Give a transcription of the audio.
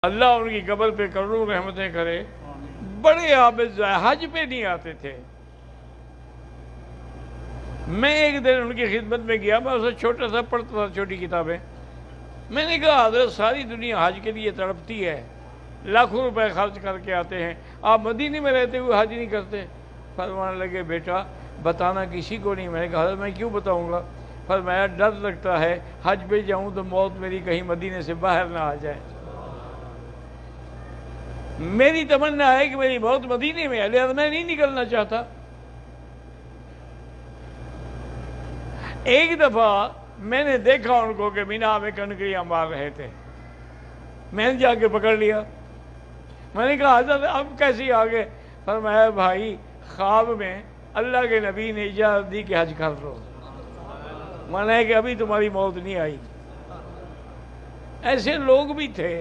اللہ ان کی قبر پہ کروڑوں رحمتیں کرے. بڑے عابد حج پہ نہیں آتے تھے. میں ایک دن ان کی خدمت میں گیا، میں اسے چھوٹا سا پڑھتا تھا چھوٹی کتابیں. میں نے کہا حضرت ساری دنیا حج کے لیے تڑپتی ہے، لاکھوں روپے خرچ کر کے آتے ہیں، آپ مدینے میں رہتے ہوئے حج نہیں کرتے؟ فرمانے لگے بیٹا بتانا کسی کو نہیں. میں نے کہا حضرت میں کیوں بتاؤں گا؟ فرمایا ڈر لگتا ہے حج پہ جاؤں تو موت میری کہیں مدینے سے باہر نہ آ جائے. میری تمنا ہے کہ میری موت مدینے میں ہے، لہذا میں نہیں نکلنا چاہتا. ایک دفعہ میں نے دیکھا ان کو کہ مینا میں کنکریاں مار رہے تھے. میں نے جا کے پکڑ لیا. میں نے کہا حضرت اب کیسی آگے؟ فرمایا بھائی خواب میں اللہ کے نبی نے اجازت دی کہ حج کر لو. مانا ہے کہ ابھی تمہاری موت نہیں آئی. ایسے لوگ بھی تھے